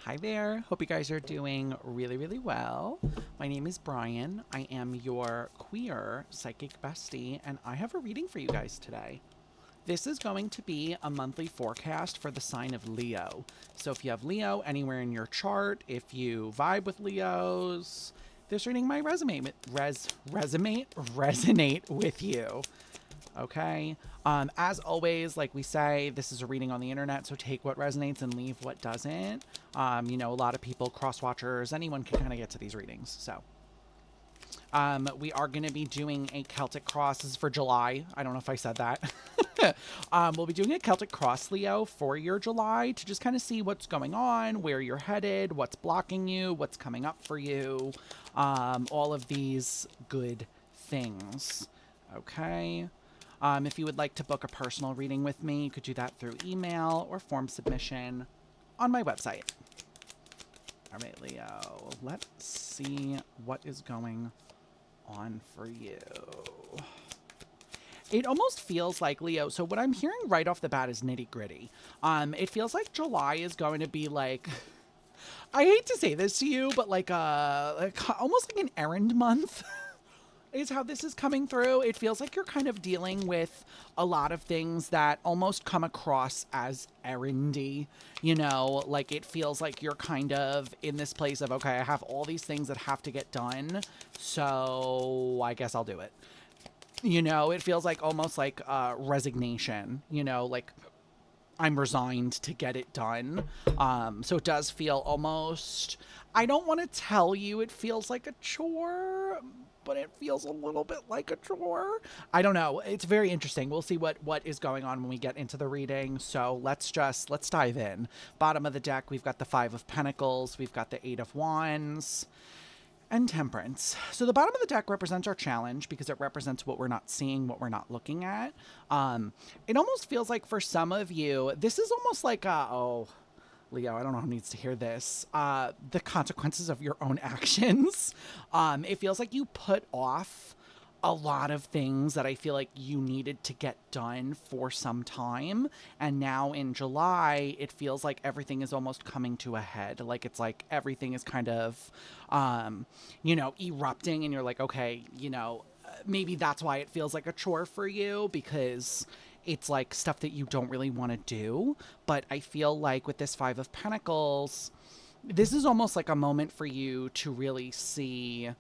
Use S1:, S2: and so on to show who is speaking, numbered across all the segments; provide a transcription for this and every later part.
S1: Hi there. Hope you guys are doing really, really well. My name is Brian. I am your queer psychic bestie, and I have a reading for you guys today. This is going to be a monthly forecast for the sign of Leo. So if you have Leo anywhere in your chart, if you vibe with Leos, this reading might resonate with you. Okay. As always, like we say, this is a reading on the internet, so take what resonates and leave what doesn't. A lot of people, cross watchers, anyone can kind of get to these readings. So, we are going to be doing a Celtic cross. This is for July. I don't know if I said that. We'll be doing a Celtic cross, Leo, for your July to just kind of see what's going on, where you're headed, what's blocking you, what's coming up for you, all of these good things. Okay. If you would like to book a personal reading with me, you could do that through email or form submission on my website. All right, Leo, let's see what is going on for you. It almost feels like, Leo, so what I'm hearing right off the bat is nitty gritty. It feels like July is going to be like, I hate to say this to you, but like almost like an errand month. Is how this is coming through. It feels like you're kind of dealing with a lot of things that almost come across as errandy. Like it feels like you're kind of in this place of, okay, I have all these things that have to get done, so I guess I'll do it. It feels like almost like resignation, like I'm resigned to get it done. So it does feel almost, I don't want to tell you it feels like a chore, but it feels a little bit like a chore. I don't know. It's very interesting. We'll see what is going on when we get into the reading. So let's dive in. Bottom of the deck, we've got the Five of Pentacles, we've got the Eight of Wands, and Temperance. So the bottom of the deck represents our challenge because it represents what we're not seeing, what we're not looking at. It almost feels like for some of you, this is almost like Leo, I don't know who needs to hear this. The consequences of your own actions. It feels like you put off a lot of things that I feel like you needed to get done for some time. And now in July, it feels like everything is almost coming to a head. Like it's like everything is kind of, erupting. And you're like, okay, maybe that's why it feels like a chore for you because it's like stuff that you don't really want to do. But I feel like with this Five of Pentacles, this is almost like a moment for you to really see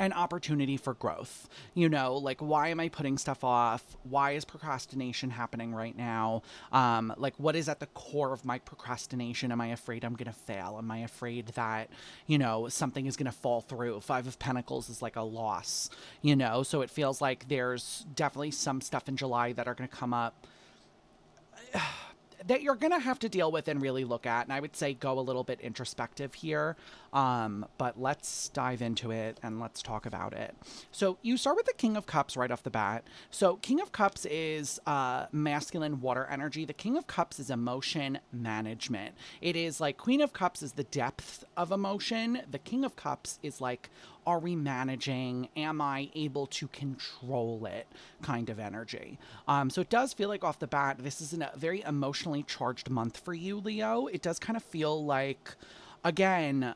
S1: an opportunity for growth. Like why am I putting stuff off? Why is procrastination happening right now? Like what is at the core of my procrastination? Am I afraid I'm going to fail? Am I afraid that, something is going to fall through? Five of Pentacles is like a loss, so it feels like there's definitely some stuff in July that are going to come up that you're going to have to deal with and really look at. And I would say go a little bit introspective here. But let's dive into it and let's talk about it. So you start with the King of Cups right off the bat. So King of Cups is masculine water energy. The King of Cups is emotion management. It is like Queen of Cups is the depth of emotion. The King of Cups is like, are we managing? Am I able to control it? Kind of energy. So it does feel like off the bat, this is a very emotionally charged month for you, Leo. It does kind of feel like, again,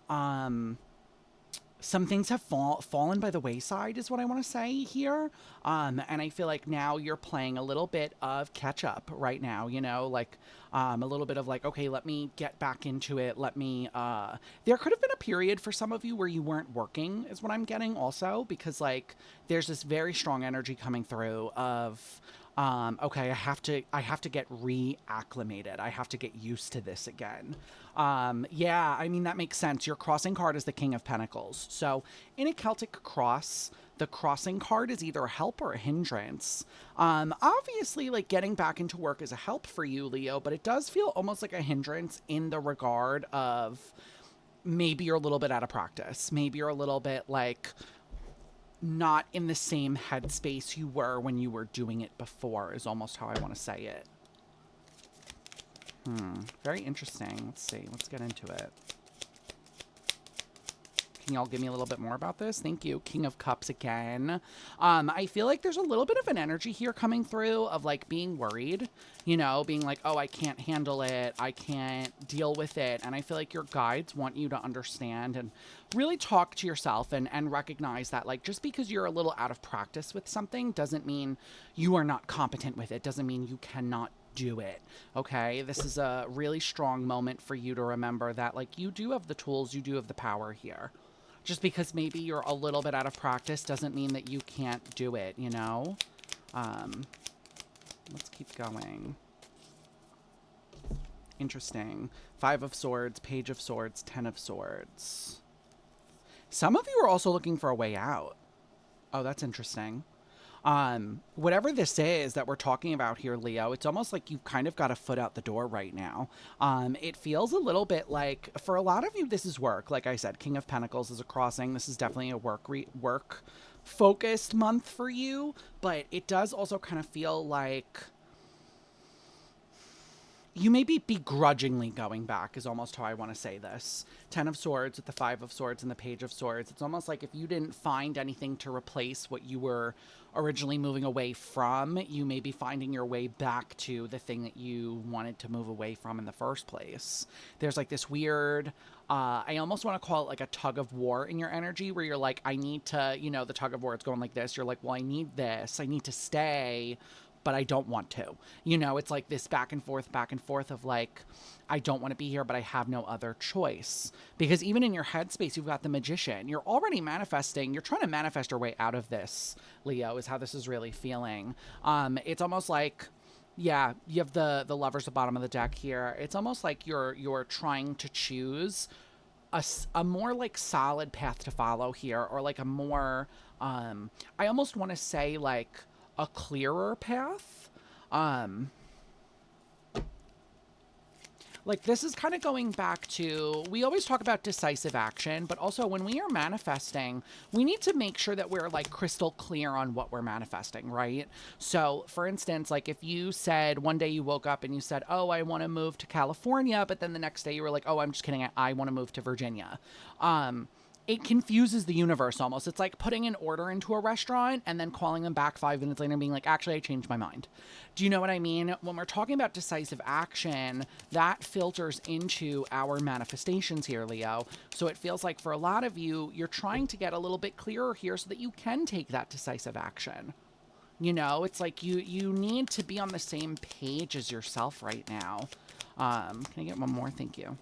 S1: some things have fallen by the wayside is what I want to say here. And I feel like now you're playing a little bit of catch up right now, like a little bit of like, okay, let me get back into it. There could have been a period for some of you where you weren't working is what I'm getting also, because like there's this very strong energy coming through of, okay, I have to get reacclimated. I have to get used to this again. Yeah, I mean, that makes sense. Your crossing card is the King of Pentacles. So in a Celtic cross, the crossing card is either a help or a hindrance. Obviously, like getting back into work is a help for you, Leo, but it does feel almost like a hindrance in the regard of maybe you're a little bit out of practice. Maybe you're a little bit like not in the same headspace you were when you were doing it before, is almost how I want to say it. Very interesting. Let's see. Let's get into it. Can y'all give me a little bit more about this? Thank you. King of Cups again. I feel like there's a little bit of an energy here coming through of like being worried, you know, being like, oh, I can't handle it. I can't deal with it. And I feel like your guides want you to understand and really talk to yourself and recognize that, like, just because you're a little out of practice with something doesn't mean you are not competent with it, doesn't mean you cannot do it. Okay, this is a really strong moment for you to remember that, like, you do have the tools, you do have the power here. Just because maybe you're a little bit out of practice doesn't mean that you can't do it, you know. Let's keep going. Interesting. 5 of Swords, Page of Swords, 10 of Swords. Some of you are also looking for a way out. Oh, that's interesting. Whatever this is that we're talking about here, Leo, it's almost like you've kind of got a foot out the door right now. It feels a little bit like, for a lot of you, this is work. Like I said, King of Pentacles is a crossing. This is definitely a work focused month for you, but it does also kind of feel like you may be begrudgingly going back is almost how I want to say this. 10 of Swords with the 5 of Swords and the Page of Swords. It's almost like if you didn't find anything to replace what you were originally moving away from, you may be finding your way back to the thing that you wanted to move away from in the first place. There's like this weird, I almost want to call it like a tug of war in your energy where you're like, I need to, you know, the tug of war, it's going like this. You're like, well, I need this. I need to stay, but I don't want to. You know, it's like this back and forth of like, I don't want to be here, but I have no other choice. Because even in your headspace, you've got the Magician. You're already manifesting. You're trying to manifest your way out of this, Leo, is how this is really feeling. It's almost like, yeah, you have the Lovers at the bottom of the deck here. It's almost like you're trying to choose a more like solid path to follow here, or like a more, I almost want to say like, a clearer path. Like this is kind of going back to, we always talk about decisive action, but also when we are manifesting, we need to make sure that we're like crystal clear on what we're manifesting, right? So for instance, like if you said one day you woke up and you said, oh, I want to move to California, but then the next day you were like, oh, I'm just kidding, I want to move to Virginia. It confuses the universe almost. It's like putting an order into a restaurant and then calling them back 5 minutes later and being like, actually, I changed my mind. Do you know what I mean? When we're talking about decisive action, that filters into our manifestations here, Leo. So it feels like for a lot of you, you're trying to get a little bit clearer here so that you can take that decisive action. You know, it's like you need to be on the same page as yourself right now. Can I get one more? Thank you.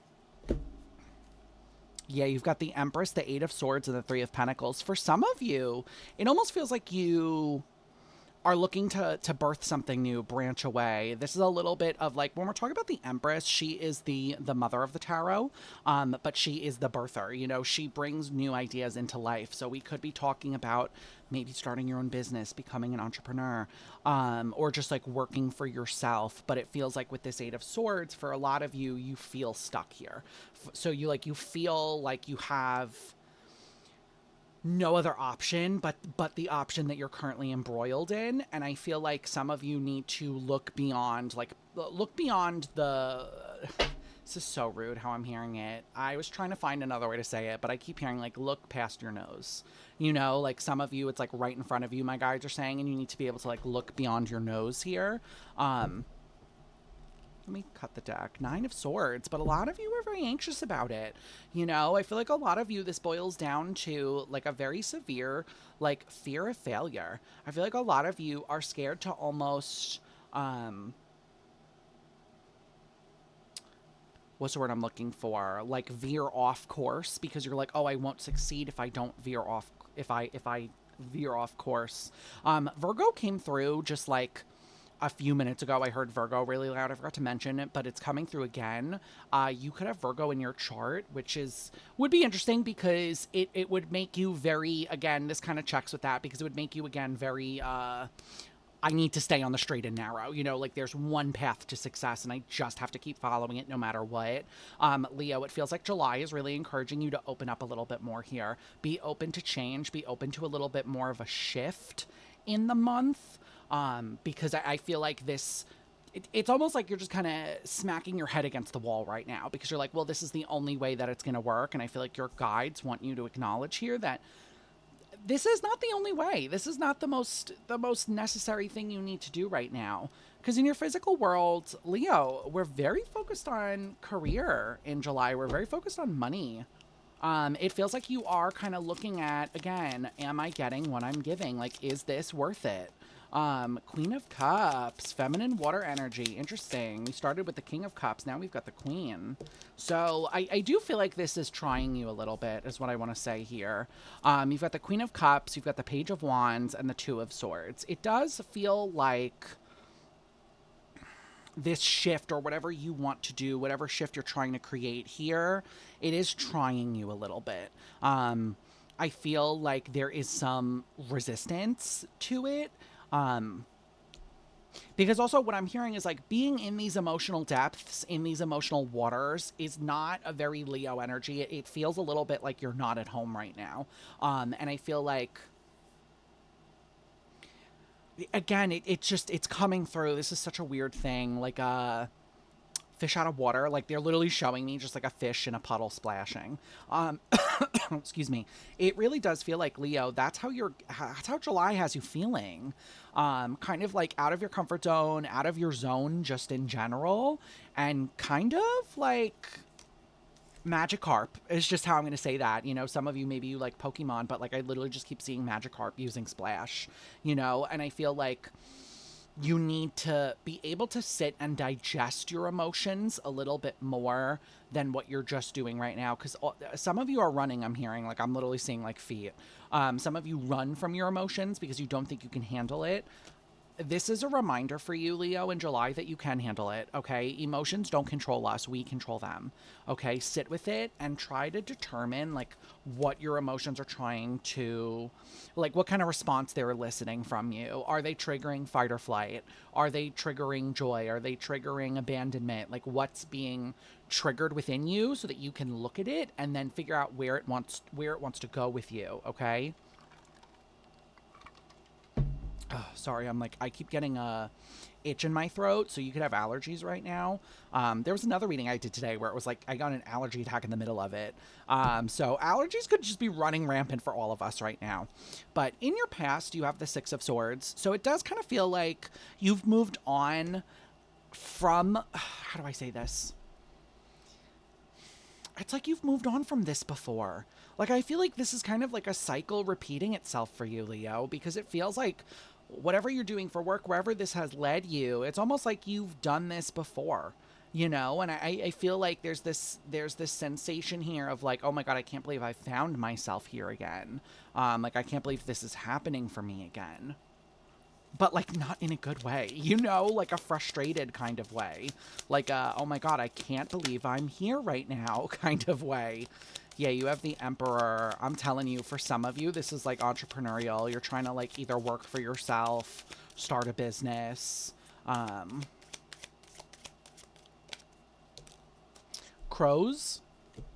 S1: Yeah, you've got the Empress, the 8 of Swords, and the 3 of Pentacles. For some of you, it almost feels like you are looking to birth something new, branch away. This is a little bit of like, when we're talking about the Empress, she is the mother of the tarot, but she is the birther. You know, she brings new ideas into life. So we could be talking about maybe starting your own business, becoming an entrepreneur, or just like working for yourself. But it feels like with this 8 of Swords, for a lot of you, you feel stuck here. So you feel like you have no other option but the option that you're currently embroiled in. And I feel like some of you need to look beyond the this is so rude how I'm hearing it. I was trying to find another way to say it, but I keep hearing like, look past your nose. You know, like some of you, it's like right in front of you, my guides are saying, and you need to be able to like look beyond your nose here. Let me cut the deck. 9 of Swords, but a lot of you are very anxious about it. You know, I feel like a lot of you, this boils down to like a very severe, like fear of failure. I feel like a lot of you are scared to almost, what's the word I'm looking for? Like veer off course, because you're like, oh, I won't succeed if I don't veer off, if I veer off course. Virgo came through just like a few minutes ago. I heard Virgo really loud. I forgot to mention it, but it's coming through again. You could have Virgo in your chart, which would be interesting because it would make you very, again, this kind of checks with that, because it would make you again very, I need to stay on the straight and narrow, you know, like there's one path to success and I just have to keep following it no matter what. Leo, it feels like July is really encouraging you to open up a little bit more here. Be open to change, be open to a little bit more of a shift in the month. Because I feel like this it's almost like you're just kind of smacking your head against the wall right now because you're like, well, this is the only way that it's going to work. And I feel like your guides want you to acknowledge here that this is not the only way. This is not the most necessary thing you need to do right now. Because in your physical world, Leo, we're very focused on career in July. We're very focused on money. It feels like you are kind of looking at, again, am I getting what I'm giving? Like, is this worth it? Queen of Cups, feminine water energy. Interesting. We started with the King of Cups. Now we've got the Queen. So I do feel like this is trying you a little bit, is what I want to say here. You've got the Queen of Cups, you've got the Page of Wands, and the Two of Swords. It does feel like this shift or whatever you want to do, whatever shift you're trying to create here, it is trying you a little bit. I feel like there is some resistance to it. Because also what I'm hearing is like being in these emotional depths, in these emotional waters is not a very Leo energy. It feels a little bit like you're not at home right now. And I feel like, again, it's coming through. This is such a weird thing. Like, fish out of water. Like they're literally showing me just like a fish in a puddle splashing. Excuse me. It really does feel like, Leo, that's how July has you feeling. Kind of like out of your comfort zone, out of your zone just in general, and kind of like Magikarp is just how I'm going to say that. You know, some of you, maybe you like Pokemon, but like I literally just keep seeing Magikarp using Splash, you know, and I feel like you need to be able to sit and digest your emotions a little bit more than what you're just doing right now. Because some of you are running, I'm hearing, like I'm literally seeing like feet. Some of you run from your emotions because you don't think you can handle it. This is a reminder for you, Leo, in July that you can handle it, okay? Emotions don't control us. We control them, okay? Sit with it and try to determine, like, what your emotions are trying to, like, what kind of response they're eliciting from you. Are they triggering fight or flight? Are they triggering joy? Are they triggering abandonment? Like, what's being triggered within you so that you can look at it and then figure out where it wants to go with you, okay? Oh, sorry, I keep getting a itch in my throat, so you could have allergies right now. There was another reading I did today where it was like I got an allergy attack in the middle of it. So allergies could just be running rampant for all of us right now. But in your past, you have the Six of Swords, so it does kind of feel like you've moved on from, how do I say this? It's like you've moved on from this before. Like, I feel like this is kind of like a cycle repeating itself for you, Leo, because it feels like whatever you're doing for work, wherever this has led you, it's almost like you've done this before, you know? And I feel like there's this sensation here of like, oh my God, I can't believe I found myself here again. Like, I can't believe this is happening for me again. But like not in a good way, you know, like a frustrated kind of way, like oh my God, I can't believe I'm here right now kind of way. Yeah, you have the Emperor. I'm telling you, for some of you, this is like entrepreneurial. You're trying to like either work for yourself, start a business. Crows.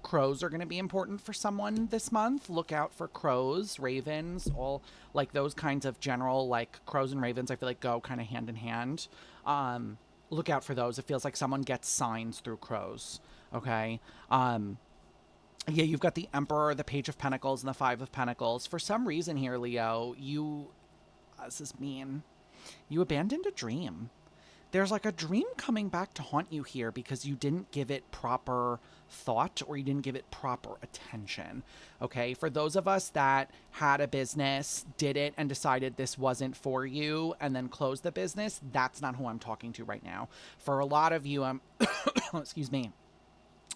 S1: Crows are going to be important for someone this month. Look out for crows, ravens, all like those kinds of general, like crows and ravens, I feel like go kind of hand in hand. Look out for those. It feels like someone gets signs through crows. Okay. Yeah, you've got the Emperor, the Page of Pentacles, and the Five of Pentacles. For some reason here, Leo, this is mean. You abandoned a dream. There's like a dream coming back to haunt you here because you didn't give it proper thought or you didn't give it proper attention. Okay, for those of us that had a business, did it, and decided this wasn't for you and then closed the business, that's not who I'm talking to right now. For a lot of you, excuse me.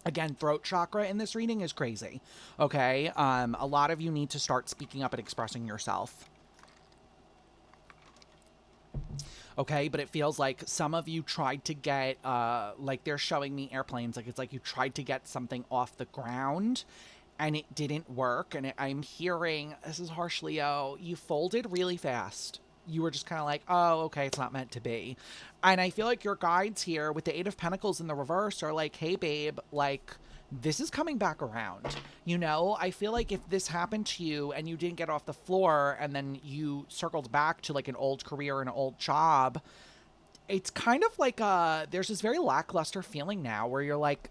S1: Again, throat chakra in this reading is crazy. Okay, a lot of you need to start speaking up and expressing yourself. Okay, but it feels like some of you tried to get, like they're showing me airplanes, like it's like you tried to get something off the ground and it didn't work. And I'm hearing, this is harsh, Leo, you folded really fast. You were just kind of like, oh, okay, it's not meant to be. And I feel like your guides here with the Eight of Pentacles in the reverse are like, hey, babe, like, this is coming back around. You know, I feel like if this happened to you and you didn't get off the floor and then you circled back to like an old career and an old job, it's kind of like there's this very lackluster feeling now where you're like,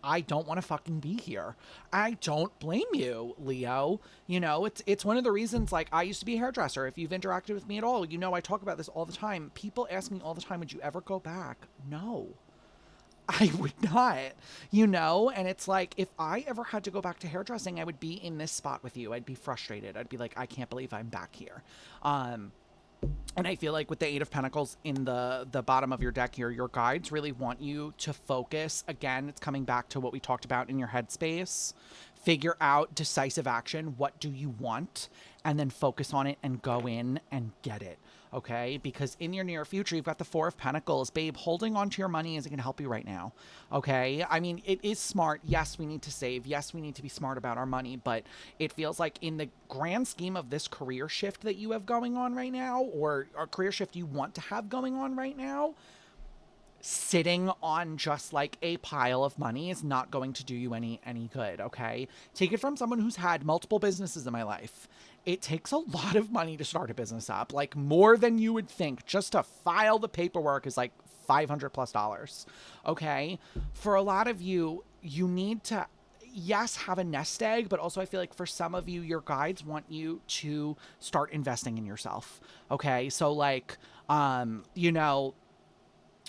S1: I don't want to fucking be here. I don't blame you, Leo. You know, it's one of the reasons, like, I used to be a hairdresser. If you've interacted with me at all, you know I talk about this all the time. People ask me all the time, would you ever go back? No. I would not, you know? And it's like, if I ever had to go back to hairdressing, I would be in this spot with you. I'd be frustrated. I'd be like, I can't believe I'm back here. And I feel like with the Eight of Pentacles in the bottom of your deck here, your guides really want you to focus. Again, it's coming back to what we talked about in your headspace. Figure out decisive action. What do you want? And then focus on it and go in and get it. Okay? Because in your near future, you've got the Four of Pentacles. Babe, holding on to your money isn't going to help you right now. Okay? I mean, it is smart. Yes, we need to save. Yes, we need to be smart about our money. But it feels like in the grand scheme of this career shift that you have going on right now, or a career shift you want to have going on right now, sitting on just like a pile of money is not going to do you any good. Okay, take it from someone who's had multiple businesses in my life. It takes a lot of money to start a business up, like more than you would think. Just to file the paperwork is like $500+. Okay, for a lot of you, you need to, yes, have a nest egg, but also I feel like for some of you, your guides want you to start investing in yourself. Okay, so like you know,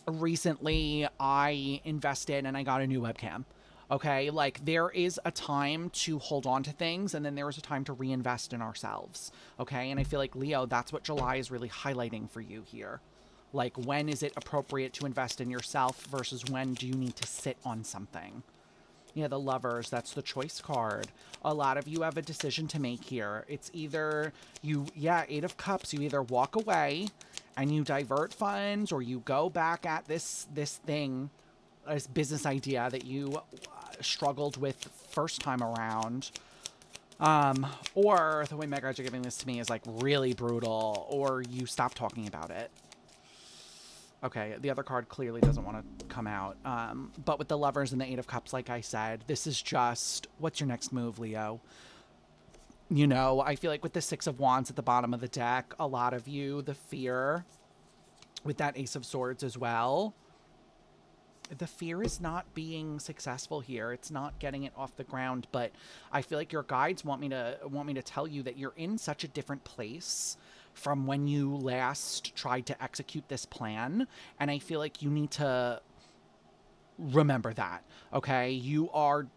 S1: recently I invested and I got a new webcam. Okay, like there is a time to hold on to things, and then there is a time to reinvest in ourselves. Okay, and I feel like, Leo, that's what July is really highlighting for you here. Like, when is it appropriate to invest in yourself versus when do you need to sit on something? Yeah, the Lovers, that's the choice card. A lot of you have a decision to make here. It's either you, yeah, Eight of Cups, you either walk away and you divert funds, or you go back at this thing, this business idea that you struggled with first time around. Or the way my guides are giving this to me is like really brutal, or you stop talking about it. Okay, the other card clearly doesn't want to come out. But with the Lovers and the Eight of Cups, like I said, this is just, what's your next move, Leo? You know, I feel like with the Six of Wands at the bottom of the deck, a lot of you, the fear, with that Ace of Swords as well, the fear is not being successful here. It's not getting it off the ground, but I feel like your guides want me to tell you that you're in such a different place from when you last tried to execute this plan, and I feel like you need to remember that. Okay, you're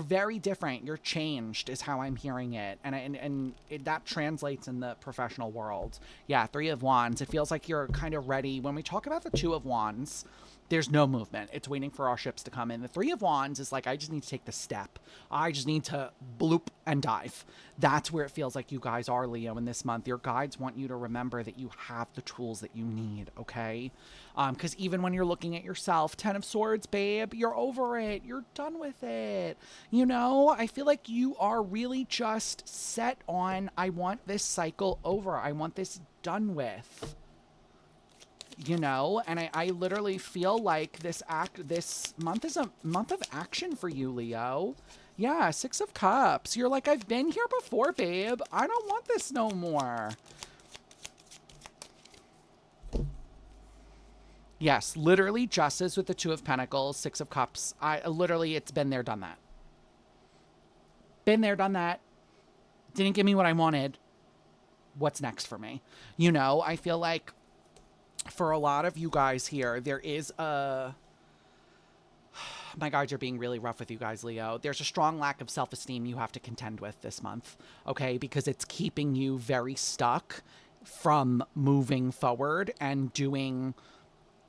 S1: very different. You're changed, is how I'm hearing it, and that translates in the professional world. Yeah, Three of Wands. It feels like you're kind of ready. When we talk about the Two of Wands, there's no movement. It's waiting for our ships to come in. The Three of Wands is like, I just need to take the step. I just need to bloop and dive. That's where it feels like you guys are, Leo, in this month. Your guides want you to remember that you have the tools that you need, okay? Because even when you're looking at yourself, Ten of Swords, babe, you're over it. You're done with it. You know, I feel like you are really just set on, I want this cycle over. I want this done with. You know, and I literally feel like this month is a month of action for you, Leo. Yeah, Six of Cups. You're like, I've been here before, babe. I don't want this no more. Yes, literally Justice with the Two of Pentacles, Six of Cups. Literally, it's been there, done that. Been there, done that. Didn't give me what I wanted. What's next for me? You know, I feel like for a lot of you guys here, there is a... My guides are being really rough with you guys, Leo. There's a strong lack of self-esteem you have to contend with this month, okay? Because it's keeping you very stuck from moving forward and doing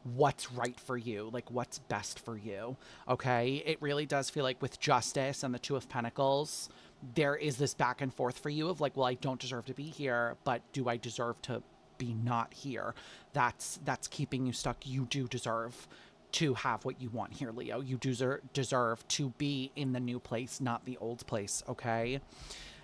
S1: what's right for you, like what's best for you, okay? It really does feel like with Justice and the Two of Pentacles, there is this back and forth for you of like, well, I don't deserve to be here, but do I deserve to be not here? That's keeping you stuck. You do deserve to have what you want here, Leo. You deserve to be in the new place, not the old place, okay?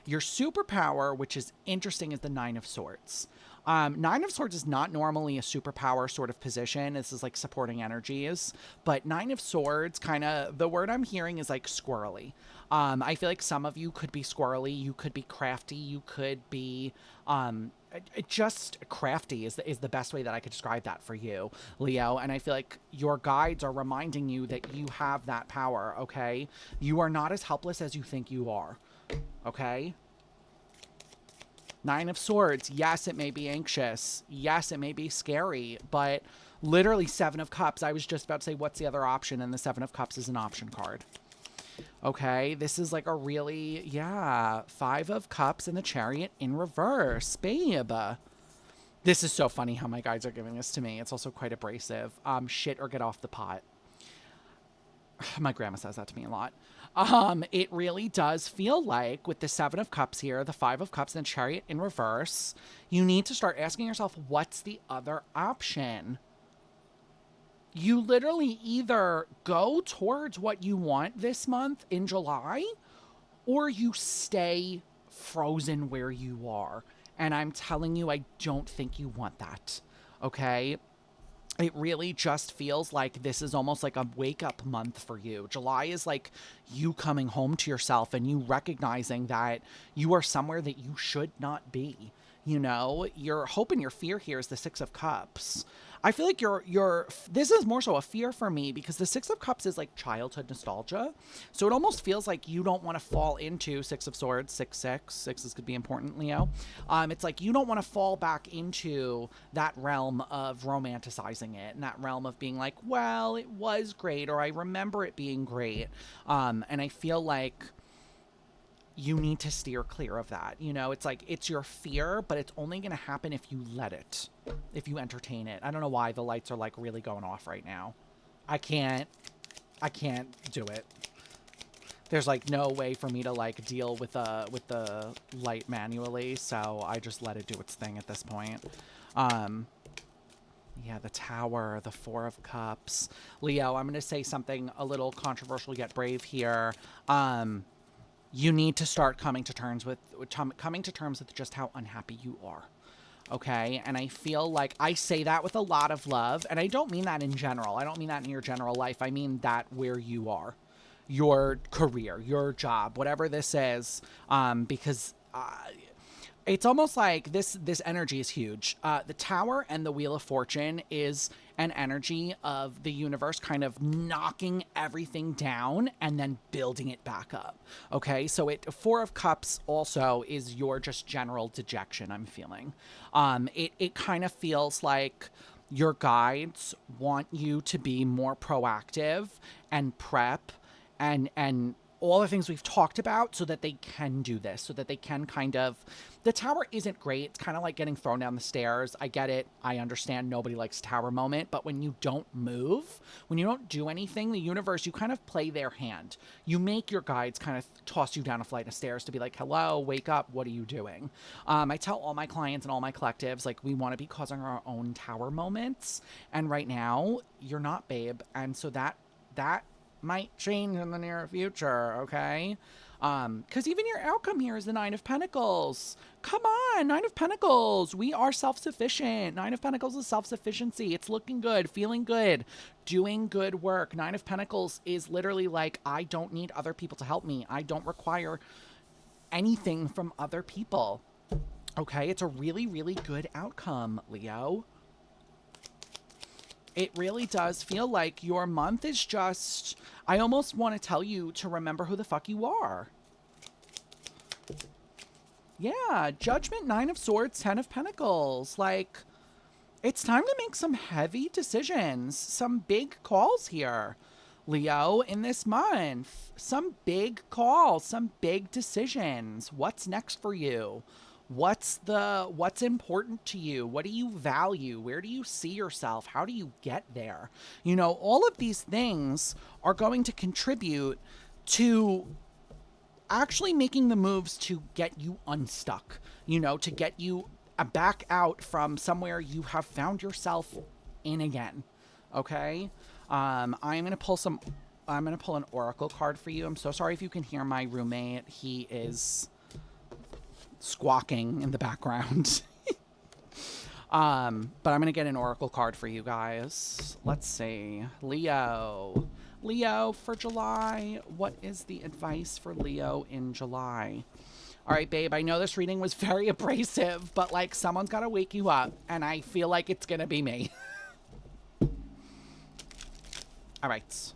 S1: Your superpower, which is interesting, is the Nine of Swords. Nine of Swords is not normally a superpower sort of position. This is like supporting energies, but Nine of Swords, kind of, the word I'm hearing is like squirrely. I feel like some of you could be squirrely, you could be crafty, you could be just crafty is the best way that I could describe that for you, Leo. And I feel like your guides are reminding you that you have that power, okay? You are not as helpless as you think you are, okay? Nine of Swords. Yes, it may be anxious. Yes, it may be scary, but literally Seven of Cups. I was just about to say, what's the other option? And the Seven of Cups is an option card. Okay, this is like a really, yeah, Five of Cups and the Chariot in reverse, babe. This is so funny how my guides are giving this to me. It's also quite abrasive. Shit or get off the pot. My grandma says that to me a lot. It really does feel like with the Seven of Cups here, the Five of Cups and the Chariot in reverse, you need to start asking yourself, what's the other option? You literally either go towards what you want this month in July, or you stay frozen where you are. And I'm telling you, I don't think you want that. Okay? It really just feels like this is almost like a wake up month for you. July is like you coming home to yourself and you recognizing that you are somewhere that you should not be. You know, your hope and your fear here is the Six of Cups. I feel like this is more so a fear for me because the Six of Cups is like childhood nostalgia. So it almost feels like you don't want to fall into Six of Swords, 6-6. Sixes could be important, Leo. It's like you don't want to fall back into that realm of romanticizing it and that realm of being like, well, it was great, or I remember it being great. And I feel like you need to steer clear of that. You know, it's like, it's your fear, but it's only going to happen if you let it, if you entertain it. I don't know why the lights are like really going off right now. I can't do it. There's like no way for me to like deal with the light manually. So I just let it do its thing at this point. Yeah, the Tower, the Four of Cups. Leo, I'm going to say something a little controversial yet brave here. You need to start coming to terms with just how unhappy you are. Okay? And I feel like I say that with a lot of love, and I don't mean that in general. I don't mean that in your general life. I mean that where you are. Your career, your job, whatever this is, because it's almost like this energy is huge. The Tower and the Wheel of Fortune is an energy of the universe kind of knocking everything down and then building it back up. Okay, so Four of Cups also is your just general dejection, I'm feeling. It kind of feels like your guides want you to be more proactive and prep and all the things we've talked about so that they can do this, so that they can kind of... The Tower isn't great. It's kind of like getting thrown down the stairs. I get it. I understand nobody likes Tower moment, but when you don't move, when you don't do anything, the universe, you kind of play their hand. You make your guides kind of toss you down a flight of stairs to be like, hello, wake up, what are you doing? I tell all my clients and all my collectives, like, we want to be causing our own Tower moments, and right now, you're not, babe, and so that might change in the near future, okay? Because even your outcome here is the Nine of Pentacles. Come on, Nine of Pentacles. We are self-sufficient. Nine of Pentacles is self-sufficiency. It's looking good, feeling good, doing good work. Nine of Pentacles is literally like, I don't need other people to help me. I don't require anything from other people. Okay, it's a really, really good outcome, Leo. It really does feel like your month is just... I almost want to tell you to remember who the fuck you are. Yeah, Judgment, Nine of Swords, Ten of Pentacles. Like, it's time to make some heavy decisions. Some big calls here, Leo, in this month. Some big calls, some big decisions. What's next for you? What's important to you? What do you value? Where do you see yourself? How do you get there? You know, all of these things are going to contribute to actually making the moves to get you unstuck, you know, to get you back out from somewhere you have found yourself in again. Okay? I'm going to pull an oracle card for you. I'm so sorry if you can hear my roommate. He is squawking in the background. But I'm gonna get an oracle card for you guys. Let's see. Leo, for July. What is the advice for Leo in July? All right, babe, I know this reading was very abrasive, but like someone's got to wake you up, and I feel like it's going to be me. All right.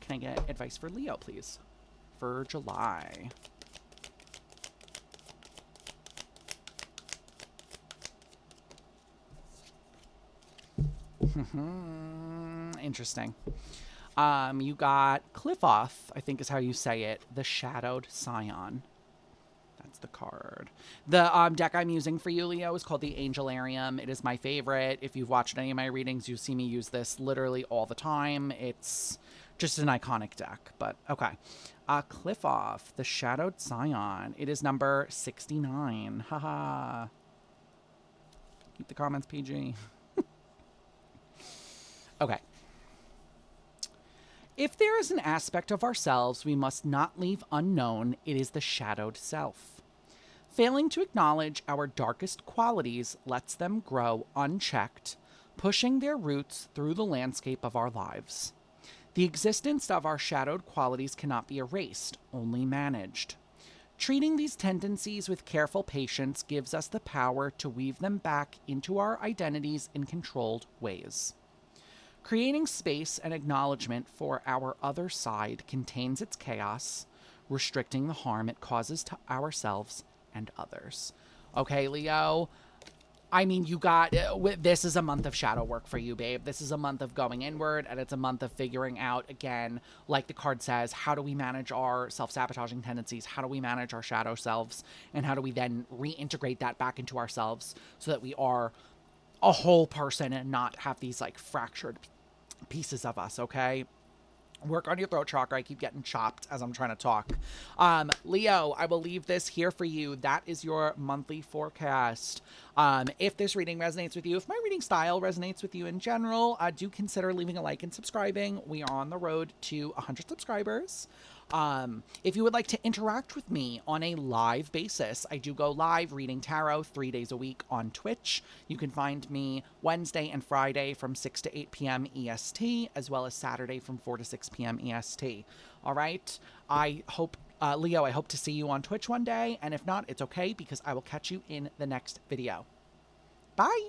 S1: Can I get advice for Leo, please? For July. Interesting. You got Cliffoff, I think is how you say it, the Shadowed Scion. That's the card. The deck I'm using for you, Leo, is called the Angelarium. It is my favorite. If you've watched any of my readings, you see me use this literally all the time. It's just an iconic deck, but okay. Cliffoff, the Shadowed Scion. It is number 69. Haha. Keep the comments PG. Okay. If there is an aspect of ourselves we must not leave unknown, it is the shadowed self. Failing to acknowledge our darkest qualities lets them grow unchecked, pushing their roots through the landscape of our lives. The existence of our shadowed qualities cannot be erased, only managed. Treating these tendencies with careful patience gives us the power to weave them back into our identities in controlled ways. Creating space and acknowledgement for our other side contains its chaos, restricting the harm it causes to ourselves and others. Okay, Leo? I mean, you got... this is a month of shadow work for you, babe. This is a month of going inward, and it's a month of figuring out, again, like the card says, how do we manage our self-sabotaging tendencies? How do we manage our shadow selves? And how do we then reintegrate that back into ourselves so that we are a whole person and not have these like fractured pieces of us, okay? Work on your throat chakra. I keep getting chopped as I'm trying to talk. Leo, I will leave this here for you. That is your monthly forecast. If this reading resonates with you, if my reading style resonates with you in general, do consider leaving a like and subscribing. We are on the road to 100 subscribers. If you would like to interact with me on a live basis, I do go live reading tarot 3 days a week on Twitch. You can find me Wednesday and Friday from 6 to 8 p.m. EST, as well as Saturday from 4 to 6 p.m. EST. All right. I hope, Leo, I hope to see you on Twitch one day. And if not, it's okay because I will catch you in the next video. Bye.